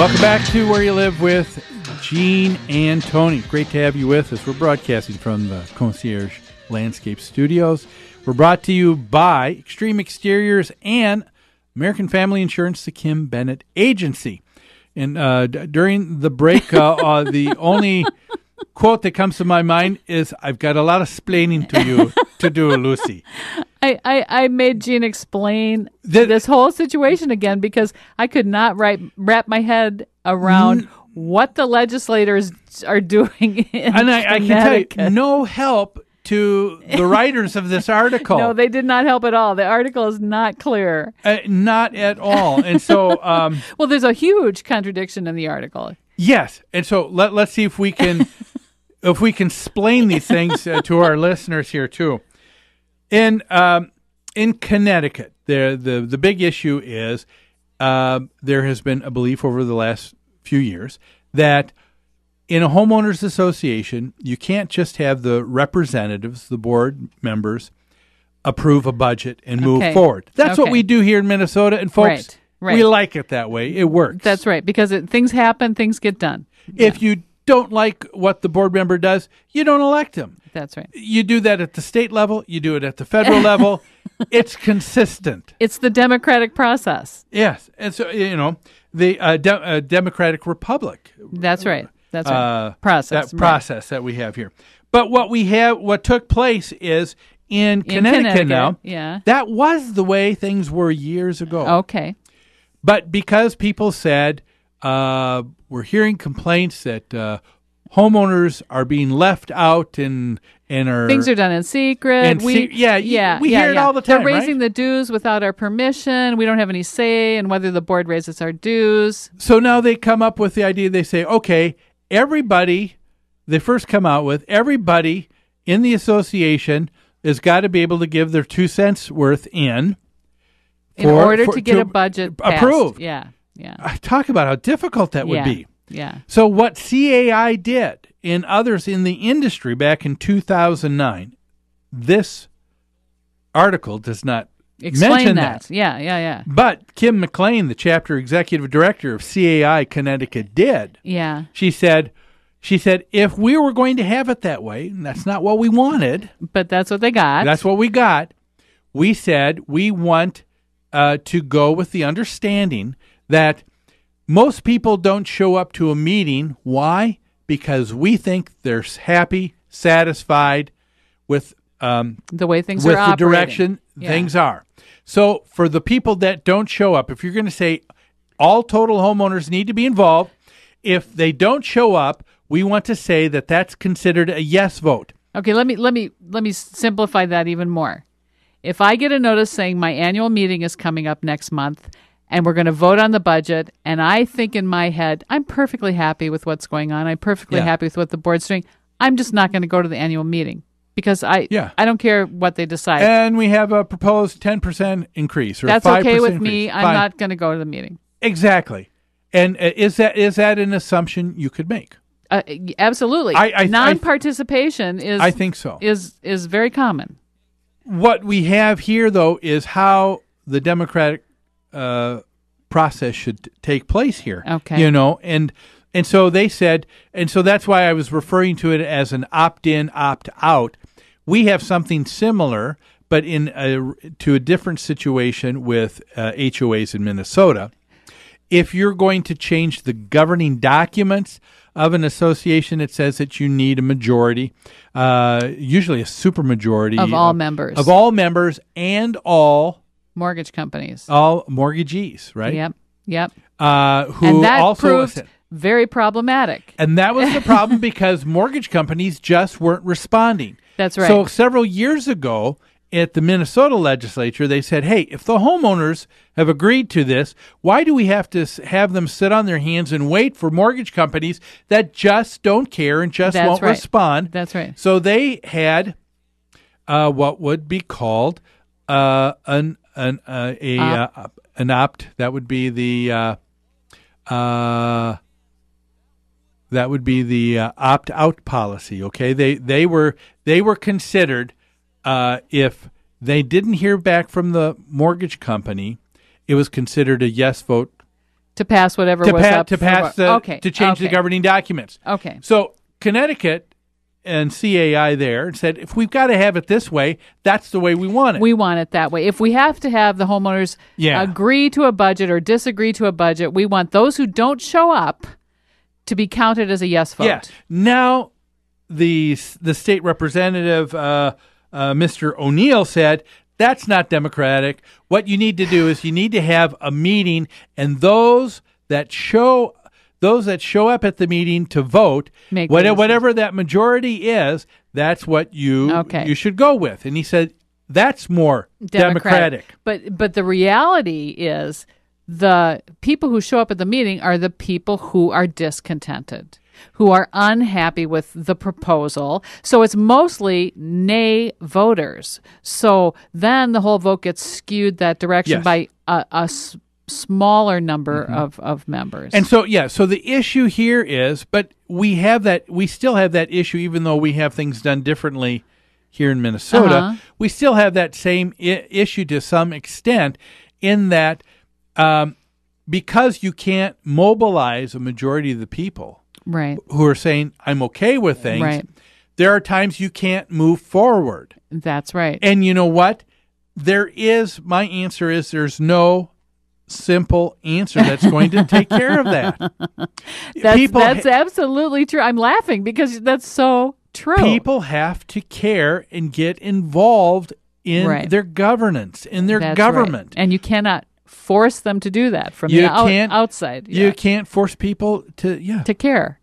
Welcome back to Where You Live with Gene and Tony. Great to have you with us. We're broadcasting from the Concierge Landscape Studios. We're brought to you by Extreme Exteriors and American Family Insurance, the Kim Bennett Agency. And during the break, the only quote that comes to my mind is, "I've got a lot of splaining to you to do, Lucy." I made Gene explain this whole situation again because I could not wrap my head around what the legislators are doing in and I can tell you, no help to the writers of this article. No, they did not help at all. The article is not clear. Not at all. And so... well, there's a huge contradiction in the article. Yes. And so let's see if we can explain these things to our listeners here, too. In Connecticut, the big issue is there has been a belief over the last few years that in a homeowners association, you can't just have the representatives, the board members, approve a budget and move forward. That's what we do here in Minnesota, and folks, we like it that way. It works. That's right, because things happen, things get done. If you don't like what the board member does, you don't elect him. That's right. You do that at the state level. You do it at the federal level. It's consistent. It's the democratic process. Yes. And so, the democratic republic. That's right. That's right. Process that we have here. But what took place is in Connecticut now, that was the way things were years ago. Okay. But because people said, we're hearing complaints that homeowners are being left out and are... Things are done in secret. We hear it all the time, They're raising the dues without our permission. We don't have any say in whether the board raises our dues. So now they come up with the idea, they say, okay, they first come out with everybody in the association has got to be able to give their 2 cents worth in order to get a budget approved. Yeah. Talk about how difficult that would be. Yeah. So what CAI did and others in the industry back in 2009, this article does not mention that. Yeah. But Kim McLean, the chapter executive director of CAI Connecticut, did. Yeah. She said, if we were going to have it that way, and that's not what we wanted. But that's what they got. That's what we got. We said we want to go with the understanding that most people don't show up to a meeting. Why? Because we think they're happy, satisfied with the way things with are the operating. direction things are. So for the people that don't show up, if you're going to say all total homeowners need to be involved, if they don't show up, we want to say that that's considered a yes vote. Okay, let me simplify that even more. If I get a notice saying my annual meeting is coming up next month, and we're going to vote on the budget, and I think in my head, I'm perfectly happy with what's going on. I'm perfectly happy with what the board's doing. I'm just not going to go to the annual meeting because I don't care what they decide. And we have a proposed 10% increase or that's 5% okay with increase. me. I'm not going to go to the meeting. Exactly. And is that an assumption you could make? Absolutely. Non-participation is I think so. Is very common. What we have here, though, is how the democratic process should take place here. Okay. And so they said, and so that's why I was referring to it as an opt-in, opt-out. We have something similar, but to a different situation with HOAs in Minnesota. If you're going to change the governing documents of an association, it says that you need a majority, usually a supermajority of all members. Of all members and all mortgage companies. All mortgagees, right? Yep. Who and that also proved very problematic. And that was the problem because mortgage companies just weren't responding. That's right. So several years ago at the Minnesota legislature, they said, hey, if the homeowners have agreed to this, why do we have to have them sit on their hands and wait for mortgage companies that just don't care and just won't respond? That's right. So they had what would be called an opt. That would be the opt-out policy. Okay, they were considered. If they didn't hear back from the mortgage company, it was considered a yes vote To pass whatever was up. To change the governing documents. Okay. So Connecticut and CAI there said, if we've got to have it this way, that's the way we want it. We want it that way. If we have to have the homeowners agree to a budget or disagree to a budget, we want those who don't show up to be counted as a yes vote. Yeah. Now, the state representative, Mr. O'Neill, said, that's not democratic. What you need to do is you need to have a meeting, and those that show up at the meeting to vote, whatever that majority is, that's what you should go with. And he said that's more democratic. But the reality is the people who show up at the meeting are the people who are discontented, who are unhappy with the proposal. So it's mostly nay voters. So then the whole vote gets skewed that direction by a smaller number of members. And so the issue here is, but we still have that issue, even though we have things done differently here in Minnesota. We still have that same issue to some extent, in that because you can't mobilize a majority of the people who are saying, I'm okay with things, there are times you can't move forward. That's right. And you know what? My answer is there's no simple answer that's going to take care of that. That's absolutely true. I'm laughing because that's so true. People have to care and get involved in their governance, in their government. Right. And you cannot force them to do that from the outside. You can't force people to care.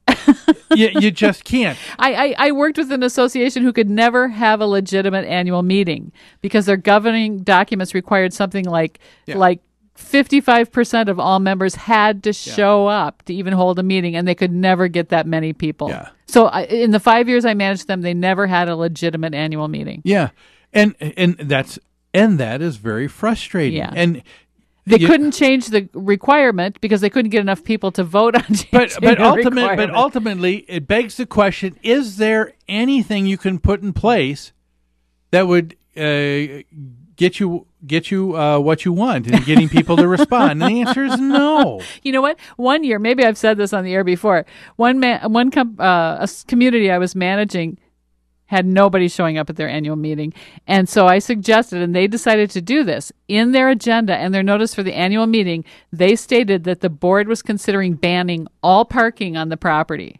you just can't. I worked with an association who could never have a legitimate annual meeting because their governing documents required something like 55% of all members had to show up to even hold a meeting, and they could never get that many people. Yeah. So in the 5 years I managed them, they never had a legitimate annual meeting. Yeah, and that is very frustrating. Yeah. And they couldn't change the requirement because they couldn't get enough people to vote on changing the requirement. But ultimately, it begs the question: is there anything you can put in place that would get you what you want and getting people to respond? And the answer is no. You know what? One year, maybe I've said this on the air before, a community I was managing had nobody showing up at their annual meeting. And so I suggested, and they decided to do this. In their agenda and their notice for the annual meeting, they stated that the board was considering banning all parking on the property.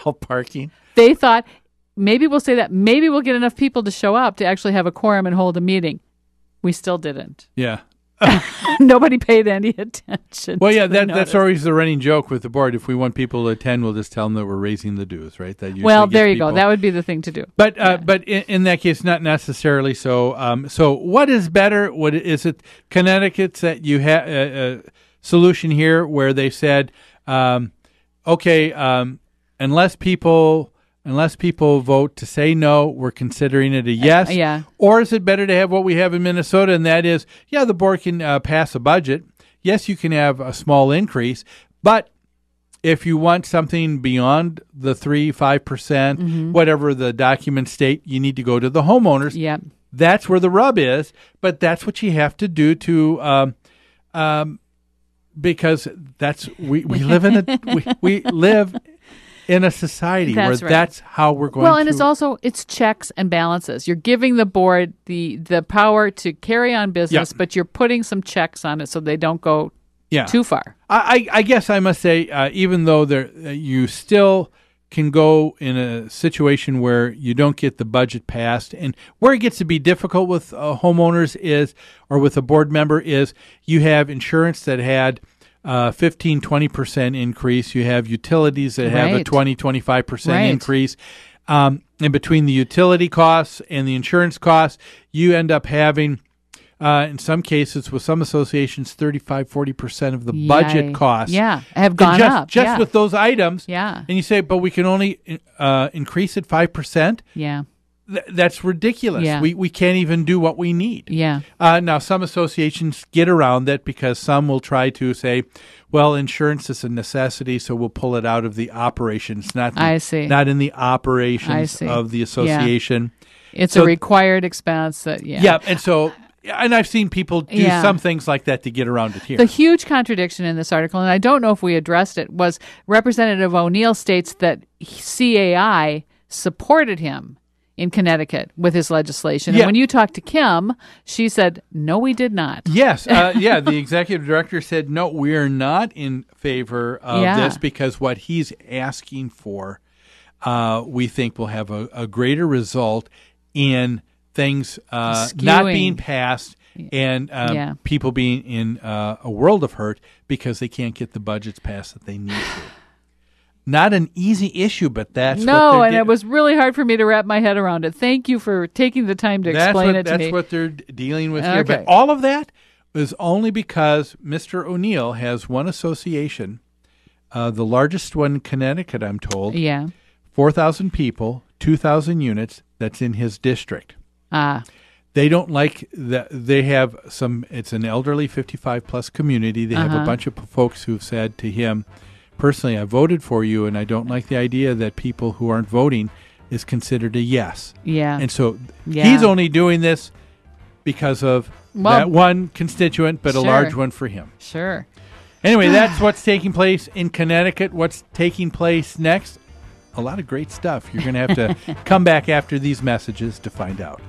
All parking? They thought, maybe we'll say that. Maybe we'll get enough people to show up to actually have a quorum and hold a meeting. We still didn't. Yeah. Nobody paid any attention. Well, yeah, that's always the running joke with the board. If we want people to attend, we'll just tell them that we're raising the dues, right? That there you go. That would be the thing to do. But in that case, not necessarily so. So what is better? What is it? Connecticut's that you have a solution here where they said, unless people vote to say no, we're considering it a yes. Yeah. Or is it better to have what we have in Minnesota, and that is, the board can pass a budget. Yes, you can have a small increase, but if you want something beyond the 3-5%, whatever the documents state, you need to go to the homeowners. Yeah. That's where the rub is, but that's what you have to do to because we live in a society where that's how we're going to... Well, and it's checks and balances. You're giving the board the power to carry on business, but you're putting some checks on it so they don't go too far. I guess I must say, even though you still can go in a situation where you don't get the budget passed, and where it gets to be difficult with homeowners or with a board member is you have insurance that had 15-20% increase. You have utilities that have a 20-25% increase. And between the utility costs and the insurance costs, you end up having, in some cases with some associations, 35-40% of the budget costs. Have gone up. Just with those items. Yeah. And you say, but we can only increase it 5%. Yeah. That's ridiculous. Yeah. We can't even do what we need. Yeah. Now, some associations get around that because some will try to say, well, insurance is a necessity, so we'll pull it out of the operations, not in the operations of the association. Yeah. It's a required expense. And so And I've seen people do some things like that to get around it here. The huge contradiction in this article, and I don't know if we addressed it, was Representative O'Neill states that CAI supported him in Connecticut with his legislation. And when you talked to Kim, she said, no, we did not. Yes. The executive director said, no, we're not in favor of this because what he's asking for, we think will have a greater result in things not being passed and people being in a world of hurt because they can't get the budgets passed that they need to. Not an easy issue, but that's and it was really hard for me to wrap my head around it. Thank you for taking the time to explain it to me. That's what they're dealing with here. But all of that is only because Mr. O'Neill has one association, the largest one in Connecticut, I'm told. 4,000 people, 2,000 units. That's in his district. They don't like that. They have it's an elderly 55-plus community. They have a bunch of folks who've said to him, personally, I voted for you, and I don't like the idea that people who aren't voting is considered a yes. And so he's only doing this because of that one constituent, but a large one for him. Anyway, that's what's taking place in Connecticut. What's taking place next? A lot of great stuff. You're going to have to come back after these messages to find out.